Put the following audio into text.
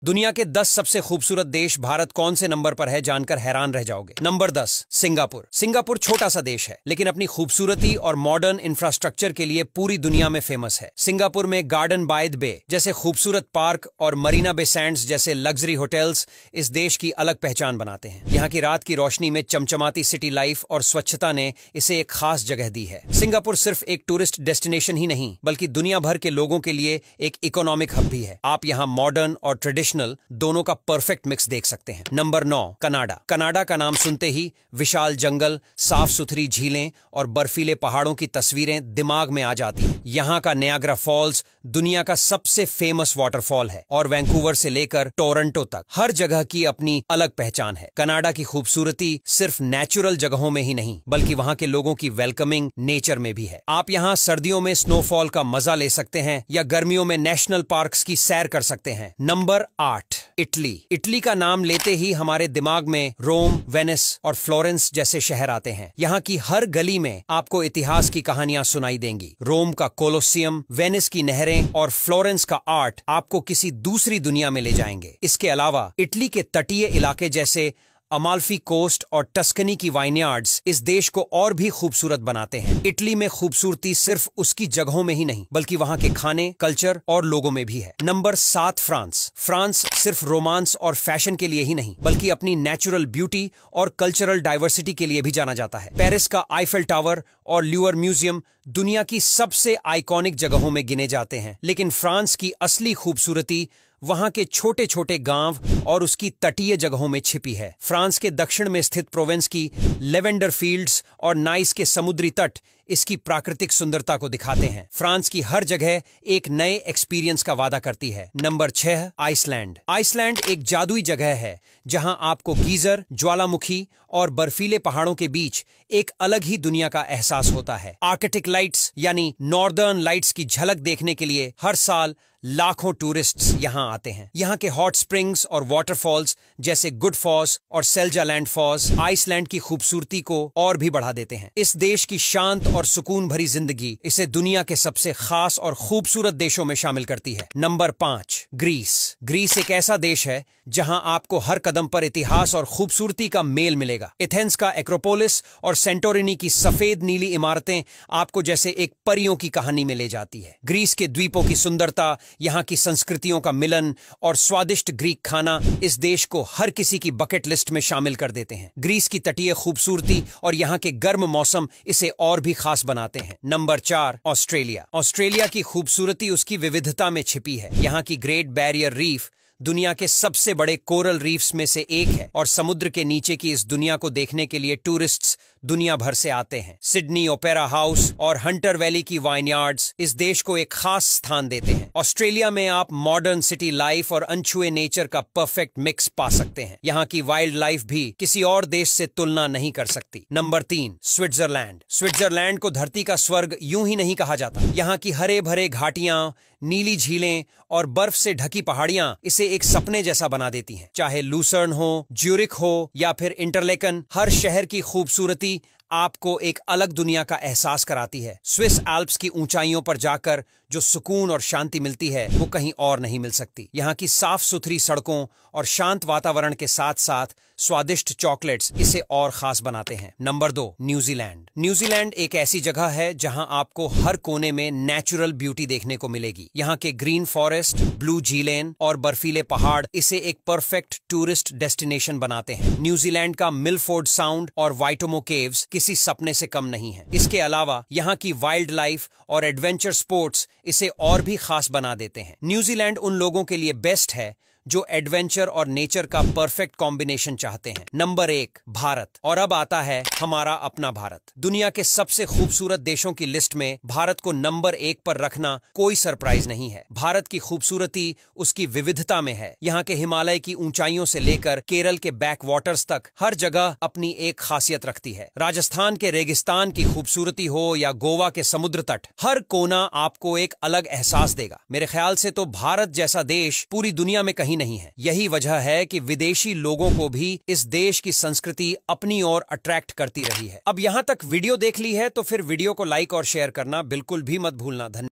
दुनिया के 10 सबसे खूबसूरत देश भारत कौन से नंबर पर है जानकर हैरान रह जाओगे। Number 10 Singapore. सिंगापुर छोटा सा देश है लेकिन अपनी खूबसूरती और मॉडर्न इंफ्रास्ट्रक्चर के लिए पूरी दुनिया में फेमस है। सिंगापुर में गार्डन बाय द बे जैसे खूबसूरत पार्क और मरीना बे सैंड्स जैसे लग्जरी होटल्स इस देश की अलग पहचान बनाते हैं। यहाँ की रात की रोशनी में चमचमाती सिटी लाइफ और स्वच्छता ने इसे एक खास जगह दी है। सिंगापुर सिर्फ एक टूरिस्ट डेस्टिनेशन ही नहीं बल्कि दुनिया भर के लोगों के लिए एक इकोनॉमिक हब भी है। आप यहाँ मॉडर्न और ट्रेडिशनल दोनों का परफेक्ट मिक्स देख सकते हैं। Number 9 Canada. कनाडा का नाम सुनते ही विशाल जंगल, साफ सुथरी झीलें और बर्फीले पहाड़ों की तस्वीरें दिमाग में आ जाती हैं। यहाँ का नियाग्रा फॉल्स दुनिया का सबसे फेमस वाटरफॉल है और वैंकूवर से लेकर टोरंटो तक हर जगह की अपनी अलग पहचान है। कनाडा की खूबसूरती सिर्फ नेचुरल जगहों में ही नहीं बल्कि वहाँ के लोगों की वेलकमिंग नेचर में भी है। आप यहाँ सर्दियों में स्नोफॉल का मजा ले सकते हैं या गर्मियों में नेशनल पार्क्स की सैर कर सकते हैं। Number 8 Italy. इटली का नाम लेते ही हमारे दिमाग में रोम, वेनिस और फ्लोरेंस जैसे शहर आते हैं। यहाँ की हर गली में आपको इतिहास की कहानियां सुनाई देंगी। रोम का कोलोसियम, वेनिस की नहरें और फ्लोरेंस का आर्ट आपको किसी दूसरी दुनिया में ले जाएंगे। इसके अलावा इटली के तटीय इलाके जैसे अमाल्फी कोस्ट और टस्कनी की वाइनयार्ड्स इस देश को और भी खूबसूरत बनाते हैं। इटली में खूबसूरती सिर्फ उसकी जगहों में ही नहीं बल्कि वहाँ के खाने, कल्चर और लोगों में भी है। Number 7 France. फ्रांस सिर्फ रोमांस और फैशन के लिए ही नहीं बल्कि अपनी नेचुरल ब्यूटी और कल्चरल डाइवर्सिटी के लिए भी जाना जाता है। पेरिस का आईफेल टावर और ल्यूवर म्यूजियम दुनिया की सबसे आइकॉनिक जगहों में गिने जाते हैं, लेकिन फ्रांस की असली खूबसूरती वहां के छोटे छोटे गांव और उसकी तटीय जगहों में छिपी है। फ्रांस के दक्षिण में स्थित प्रोवेंस की लेवेंडर फील्ड्स और नाइस के समुद्री तट इसकी प्राकृतिक सुंदरता को दिखाते हैं। फ्रांस की हर जगह एक नए एक्सपीरियंस का वादा करती है। Number 6 Iceland. आइसलैंड एक जादुई जगह है जहां आपको गीजर, ज्वालामुखी और बर्फीले पहाड़ों के बीच एक अलग ही दुनिया का एहसास होता है। आर्कटिक लाइट्स यानी नॉर्दर्न लाइट्स की झलक देखने के लिए हर साल लाखों टूरिस्ट्स यहां आते हैं। यहां के हॉट स्प्रिंग्स और वाटरफॉल्स जैसे गुड फॉस और सेल्जालैंड फॉल्स आइसलैंड की खूबसूरती को और भी बढ़ा देते हैं। इस देश की शांत और सुकून भरी जिंदगी इसे दुनिया के सबसे खास और खूबसूरत देशों में शामिल करती है। Number 5 Greece. ग्रीस एक ऐसा देश है जहां आपको हर कदम पर इतिहास और खूबसूरती का मेल मिलेगा। एथेंस का एक्रोपोलिस और सेंटोरिनी की सफेद नीली इमारतें आपको जैसे एक परियों की कहानी में ले जाती है। ग्रीस के द्वीपों की सुंदरता, यहाँ की संस्कृतियों का मिलन और स्वादिष्ट ग्रीक खाना इस देश को हर किसी की बकेट लिस्ट में शामिल कर देते हैं। ग्रीस की तटीय खूबसूरती और यहाँ के गर्म मौसम इसे और भी खास बनाते हैं। Number 4 Australia. ऑस्ट्रेलिया की खूबसूरती उसकी विविधता में छिपी है। यहाँ की ग्रेट बैरियर रीफ दुनिया के सबसे बड़े कोरल रीफ्स में से एक है और समुद्र के नीचे की इस दुनिया को देखने के लिए टूरिस्ट्स दुनिया भर से आते हैं। सिडनी ओपेरा हाउस और हंटर वैली की वाइनयार्ड्स इस देश को एक खास स्थान देते हैं। ऑस्ट्रेलिया में आप मॉडर्न सिटी लाइफ और अनछुए नेचर का परफेक्ट मिक्स पा सकते हैं। यहाँ की वाइल्ड लाइफ भी किसी और देश से तुलना नहीं कर सकती। Number 3 Switzerland. स्विट्जरलैंड को धरती का स्वर्ग यूं ही नहीं कहा जाता। यहाँ की हरे भरे घाटियां, नीली झीलें और बर्फ से ढकी पहाड़ियां इसे एक सपने जैसा बना देती हैं। चाहे लूसर्न हो, ज्यूरिख हो या फिर इंटरलेकन, हर शहर की खूबसूरती आपको एक अलग दुनिया का एहसास कराती है। स्विस एल्प्स की ऊंचाइयों पर जाकर जो सुकून और शांति मिलती है वो कहीं और नहीं मिल सकती। यहाँ की साफ सुथरी सड़कों और शांत वातावरण के साथ साथ स्वादिष्ट चॉकलेट्स इसे और खास बनाते हैं। Number 2 New Zealand. न्यूजीलैंड एक ऐसी जगह है जहां आपको हर कोने में नेचुरल ब्यूटी देखने को मिलेगी। यहाँ के ग्रीन फॉरेस्ट, ब्लू झीलें और बर्फीले पहाड़ इसे एक परफेक्ट टूरिस्ट डेस्टिनेशन बनाते हैं। न्यूजीलैंड का मिलफोर्ड साउंड और वाइटोमो केव्स किसी सपने से कम नहीं है। इसके अलावा यहाँ की वाइल्ड लाइफ और एडवेंचर स्पोर्ट्स इसे और भी खास बना देते हैं। न्यूजीलैंड उन लोगों के लिए बेस्ट है जो एडवेंचर और नेचर का परफेक्ट कॉम्बिनेशन चाहते हैं। नंबर 1 भारत। और अब आता है हमारा अपना भारत। दुनिया के सबसे खूबसूरत देशों की लिस्ट में भारत को नंबर 1 पर रखना कोई सरप्राइज नहीं है। भारत की खूबसूरती उसकी विविधता में है। यहाँ के हिमालय की ऊंचाइयों से लेकर केरल के बैक वाटर्स तक हर जगह अपनी एक खासियत रखती है। राजस्थान के रेगिस्तान की खूबसूरती हो या गोवा के समुद्र तट, हर कोना आपको एक अलग एहसास देगा। मेरे ख्याल से तो भारत जैसा देश पूरी दुनिया में कहीं नहीं है। यही वजह है कि विदेशी लोगों को भी इस देश की संस्कृति अपनी ओर अट्रैक्ट करती रही है। अब यहाँ तक वीडियो देख ली है तो फिर वीडियो को लाइक और शेयर करना बिल्कुल भी मत भूलना। धन्यवाद।